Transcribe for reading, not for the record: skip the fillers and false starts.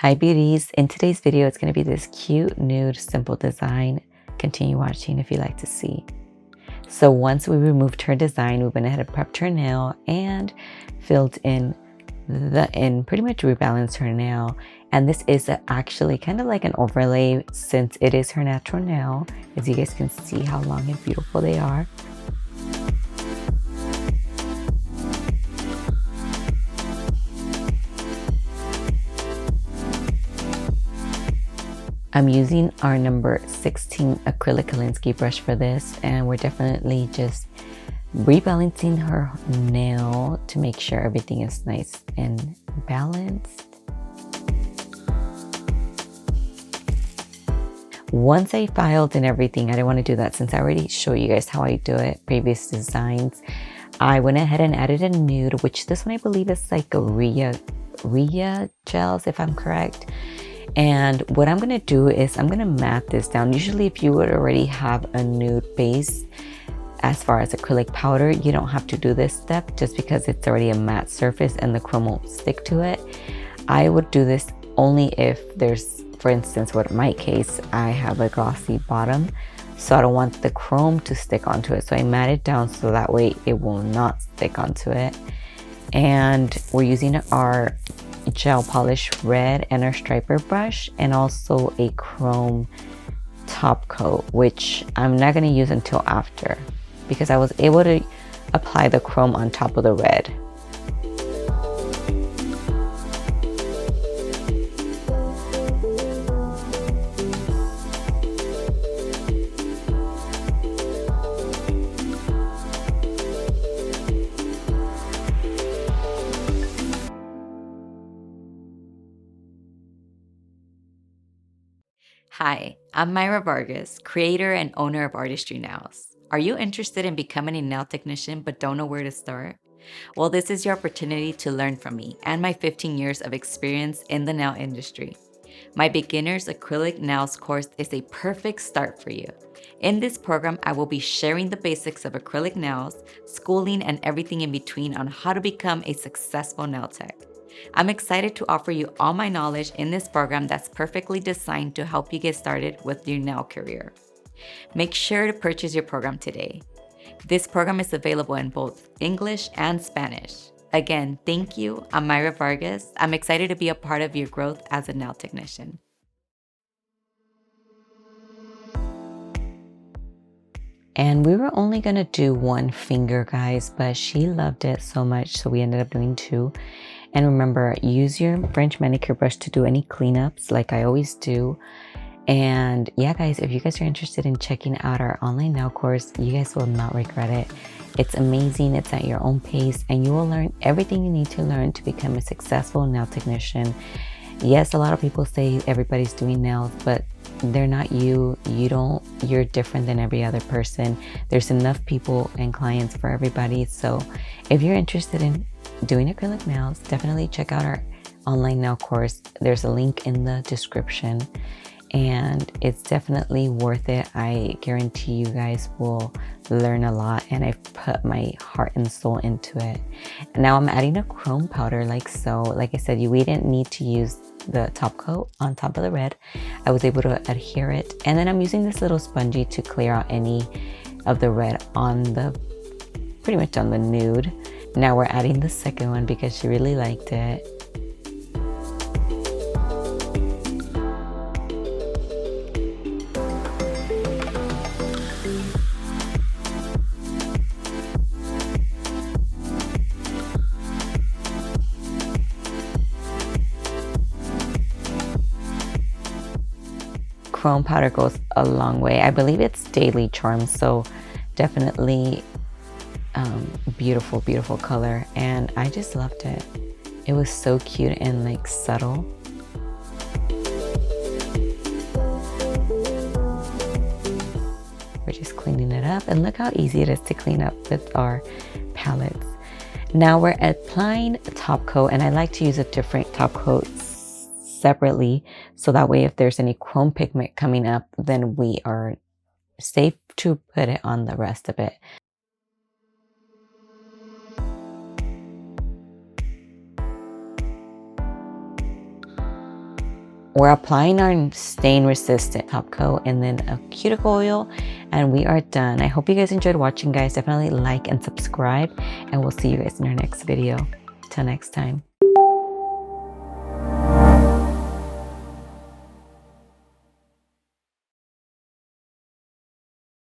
Hi beauties, in today's video it's going to be this cute nude simple design. Continue watching if you like to see. So once we removed her design, we went ahead and prepped her nail and filled in pretty much rebalanced her nail. And this is actually kind of like an overlay since it is her natural nail. As you guys can see how long and beautiful they are. I'm using our number 16 acrylic Kolinsky brush for this, and we're definitely just rebalancing her nail to make sure everything is nice and balanced. Once I filed and everything, I didn't want to do that since I already showed you guys how I do it, previous designs. I went ahead and added a nude, which this one I believe is like a Rhea gels, if I'm correct. And what I'm going to do is I'm going to matte this down. Usually if you would already have a nude base as far as acrylic powder, you don't have to do this step just because it's already a matte surface and the chrome won't stick to it. I would do this only if there's, for instance, in my case, I have a glossy bottom, so I don't want the chrome to stick onto it. So I matte it down so that way it will not stick onto it. And we're using our gel polish red and our striper brush, and also a chrome top coat, which I'm not going to use until after because I was able to apply the chrome on top of the red. Hi, I'm Myra Vargas, creator and owner of Artistry Nails. Are you interested in becoming a nail technician but don't know where to start? Well, this is your opportunity to learn from me and my 15 years of experience in the nail industry. My beginner's acrylic nails course is a perfect start for you. In this program, I will be sharing the basics of acrylic nails, schooling, and everything in between on how to become a successful nail tech. I'm excited to offer you all my knowledge in this program that's perfectly designed to help you get started with your nail career. Make sure to purchase your program today. This program is available in both English and Spanish. Again, thank you. I'm Myra Vargas. I'm excited to be a part of your growth as a nail technician. And we were only going to do one finger, guys, but she loved it so much, so we ended up doing two. And remember, use your French manicure brush to do any cleanups like I always do. And yeah, guys, if you guys are interested in checking out our online nail course, you guys will not regret it. It's amazing. It's at your own pace, and you will learn everything you need to learn to become a successful nail technician. Yes, a lot of people say everybody's doing nails, but they're not you. You're different than every other person. There's enough people and clients for everybody. So if you're interested in doing acrylic nails, definitely check out our online nail course. There's a link in the description, and it's definitely worth it. I guarantee you guys will learn a lot, and I've put my heart and soul into it. And now I'm adding a chrome powder like so. Like I said, we didn't need to use the top coat on top of the red. I was able to adhere it, and then I'm using this little spongy to clear out any of the red on the pretty much on the nude. Now we're adding the second one because she really liked it. Chrome powder goes a long way. I believe it's Daily Charm, so definitely beautiful, beautiful color, and I just loved it. It was so cute and like subtle. We're just cleaning it up, and look how easy it is to clean up with our palettes. Now we're applying a top coat, and I like to use a different top coat separately, so that way if there's any chrome pigment coming up, then we are safe to put it on the rest of it. We're applying our stain resistant top coat and then a cuticle oil, and we are done. I hope you guys enjoyed watching, guys. Definitely like and subscribe, and we'll see you guys in our next video. Till next time.